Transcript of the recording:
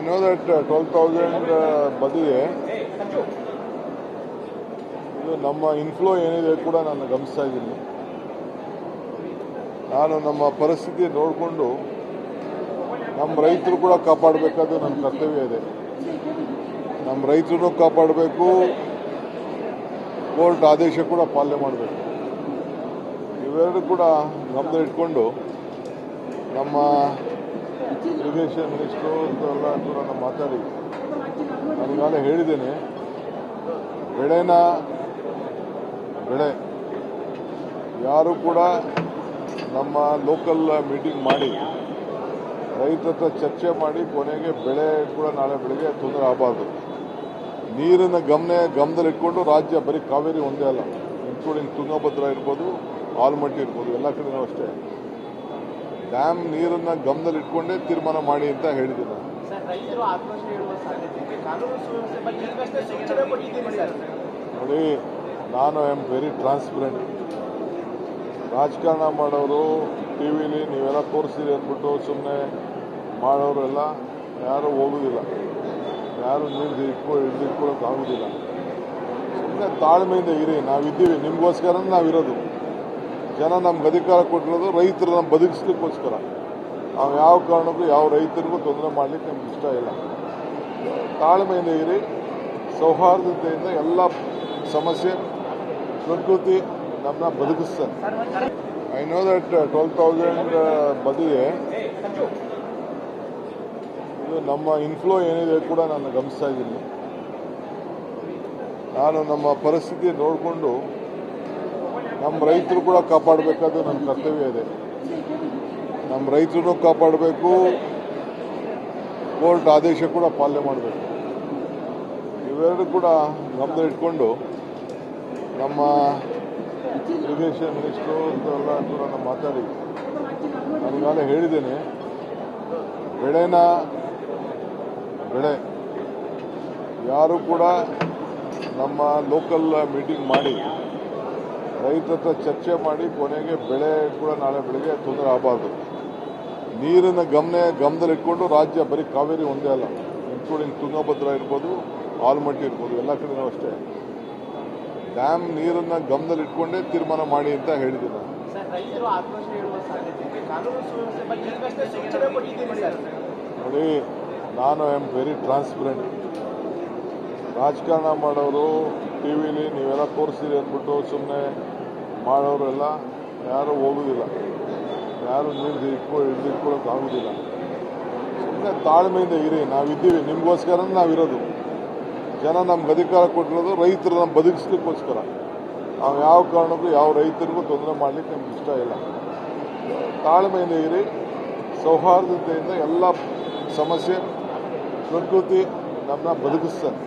know that 12,000 ಬಂದಿದೆ. ಇದು ನಮ್ಮ ಇನ್ಫ್ಲೋ ಏನಿದೆ ಕೂಡ ನಾನು ಗಮನಿಸ್ತಾ ಇದ್ದೀನಿ. ನಾನು ನಮ್ಮ ಪರಿಸ್ಥಿತಿ ನೋಡಿಕೊಂಡು ನಮ್ಮ ರೈತರು ಕೂಡ ಕಾಪಾಡಬೇಕಾದ್ದು ನನ್ನ ಕರ್ತವ್ಯ ಇದೆ. ನಮ್ಮ ರೈತರನ್ನು ಕಾಪಾಡಬೇಕು, ಕೋರ್ಟ್ ಆದೇಶ ಕೂಡ ಪಾಲನೆ ಮಾಡಬೇಕು. ಇವೆರಡು ಕೂಡ ಗಮನ ಇಟ್ಕೊಂಡು ನಮ್ಮ ಇರಿಗೇಷನ್ ಮಿನಿಸ್ಟ್ರು ಎಲ್ಲ ಕೂಡ ನಾನು ಮಾತಾಡಿ ನಾನೀಗಾಗಲೇ ಹೇಳಿದ್ದೇನೆ, ಬೆಳೆ ಯಾರು ಕೂಡ ನಮ್ಮ ಲೋಕಲ್ ಮೀಟಿಂಗ್ ಮಾಡಿ ರೈತರ ಹತ್ರ ಚರ್ಚೆ ಮಾಡಿ ಕೊನೆಗೆ ಬೆಳೆ ಕೂಡ ನಾಳೆ ಬೆಳಗ್ಗೆ ತೊಂದರೆ ಆಗಬಾರ್ದು. ನೀರಿನ ಗಮನದಲ್ಲಿಟ್ಕೊಂಡು ರಾಜ್ಯ ಬರೀ ಕಾವೇರಿ ಒಂದೇ ಅಲ್ಲ, ಇನ್ಕ್ಲೂಡಿಂಗ್ ತುಂಗಭದ್ರಾ ಇರ್ಬೋದು, ಆಲ್ಮಟ್ಟಿ ಇರ್ಬೋದು, ಎಲ್ಲ ಕಡೆನೂ ಅಷ್ಟೇ ಡ್ಯಾಮ್ ನೀರನ್ನ ಗಮನದಲ್ಲಿಟ್ಕೊಂಡೇ ತೀರ್ಮಾನ ಮಾಡಿ ಅಂತ ಹೇಳಿದ್ದೀನಿ. ನೋಡಿ, ನಾನು ಐ ಆಮ್ ವೆರಿ ಟ್ರಾನ್ಸ್ಪರೆಂಟ್. ರಾಜಕಾರಣ ಮಾಡೋರು ಟಿವಿಲಿ ನೀವೆಲ್ಲ ತೋರಿಸಿರಿ ಅಂದ್ಬಿಟ್ಟು ಸುಮ್ಮನೆ ಮಾಡೋರೆಲ್ಲ ಯಾರು ಹೋಗುದಿಲ್ಲ, ಯಾರು ನೀರು ಹಿಡಿದಿಟ್ಕೊಳ್ಳೋಕ್ಕಾಗೋದಿಲ್ಲ. ಸುಮ್ಮನೆ ತಾಳ್ಮೆಯಿಂದ ಇರಿ. ನಾವಿದ್ದೀವಿ, ನಿಮಗೋಸ್ಕರ ನಾವಿರೋದು. ಜನ ನಮ್ಗೆ ಅಧಿಕಾರ ಕೊಟ್ಟಿರೋದು ರೈತರು ನಮ್ಮ ಬದುಕಿಸ್ಲಿಕ್ಕೋಸ್ಕರ. ನಾವು ಯಾವ ಕಾರಣಕ್ಕೂ ಯಾವ ರೈತರಿಗೂ ತೊಂದರೆ ಮಾಡಲಿಕ್ಕೆ ನಮ್ಗೆ ಇಷ್ಟ ಇಲ್ಲ. ತಾಳ್ಮೆಯಿಂದ ಇರಿ, ಸೌಹಾರ್ದತೆಯಿಂದ ಎಲ್ಲ ಸಮಸ್ಯೆ ಪ್ರಕೃತಿ ನಮ್ಮನ್ನ ಬದುಕಿಸ್ತಾರೆ. ಐ ನೋ ದಟ್ 12,000 ಬಂದಿದೆ. ಇದು ನಮ್ಮ ಇನ್ಫ್ಲೋ ಏನಿದೆ ಕೂಡ ನಾನು ಗಮನಿಸ್ತಾ ಇದ್ದೀನಿ. ನಾನು ನಮ್ಮ ಪರಿಸ್ಥಿತಿ ನೋಡಿಕೊಂಡು ನಮ್ಮ ರೈತರು ಕೂಡ ಕಾಪಾಡಬೇಕಾದ್ದು ನನ್ನ ಕರ್ತವ್ಯ ಇದೆ. ನಮ್ಮ ರೈತರನ್ನು ಕಾಪಾಡಬೇಕು, ಕೋರ್ಟ್ ಆದೇಶ ಕೂಡ ಪಾಲನೆ ಮಾಡಬೇಕು. ಇವೆರಡು ಕೂಡ ಗಮನ ಇಟ್ಕೊಂಡು ನಮ್ಮ ಇರಿಗೇಷನ್ ಮಿನಿಸ್ಟ್ರು ಎಲ್ಲ ಕೂಡ ನಾನು ಮಾತಾಡಿ ನಾನೀಗಾಗಲೇ ಹೇಳಿದ್ದೇನೆ, ಬೆಳೆ ಯಾರು ಕೂಡ ನಮ್ಮ ಲೋಕಲ್ ಮೀಟಿಂಗ್ ಮಾಡಿ ರೈತರ ಹತ್ರ ಚರ್ಚೆ ಮಾಡಿ ಕೊನೆಗೆ ಬೆಳೆ ಕೂಡ ನಾಳೆ ಬೆಳಗ್ಗೆ ತೊಂದರೆ ಆಗಬಾರ್ದು. ನೀರಿನ ಗಮನದಲ್ಲಿಟ್ಕೊಂಡು ರಾಜ್ಯ ಬರೀ ಕಾವೇರಿ ಒಂದೇ ಅಲ್ಲ, ಇನ್ಕ್ಲೂಡಿಂಗ್ ತುಂಗಭದ್ರಾ ಇರ್ಬೋದು, ಆಲ್ಮಟ್ಟಿ ಇರ್ಬೋದು, ಎಲ್ಲ ಕಡೆನೂ ಅಷ್ಟೇ ಡ್ಯಾಮ್ ನೀರನ್ನ ಗಮನದಲ್ಲಿಟ್ಕೊಂಡೇ ತೀರ್ಮಾನ ಮಾಡಿ ಅಂತ ಹೇಳಿದ್ದೀನಿ. ನೋಡಿ, ನಾನು ಐ ಆಮ್ ವೆರಿ ಟ್ರಾನ್ಸ್ಪರೆಂಟ್. ರಾಜಕಾರಣ ಮಾಡೋರು ಟಿವಿಲಿ ನೀವೆಲ್ಲ ತೋರಿಸಿರಿ ಅಂದ್ಬಿಟ್ಟು ಸುಮ್ಮನೆ ಮಾಡೋರೆಲ್ಲ ಯಾರು ಹೋಗುದಿಲ್ಲ, ಯಾರು ನೀರು ಹಿಡಿದಿಟ್ಕೊಳ್ಳೋಕ್ಕಾಗೋದಿಲ್ಲ. ಸುಮ್ಮನೆ ತಾಳ್ಮೆಯಿಂದ ಇರಿ. ನಾವಿದ್ದೀವಿ, ನಿಮಗೋಸ್ಕರ ನಾವಿರೋದು. ಜನ ನಮ್ಗೆ ಅಧಿಕಾರ ಕೊಟ್ಟಿರೋದು ರೈತರು ನಮ್ಮ ಬದುಕಿಸ್ಲಿಕ್ಕೋಸ್ಕರ. ನಾವು ಯಾವ ಕಾರಣಕ್ಕೂ ಯಾವ ರೈತರಿಗೂ ತೊಂದರೆ ಮಾಡಲಿಕ್ಕೆ ನಮ್ಗೆ ಇಷ್ಟ ಇಲ್ಲ. ತಾಳ್ಮೆಯಿಂದ ಇರಿ, ಸೌಹಾರ್ದತೆಯಿಂದ ಎಲ್ಲ ಸಮಸ್ಯೆ ಪ್ರಕೃತಿ ನಮ್ಮನ್ನ ಬದುಕಿಸ್ತಾರೆ.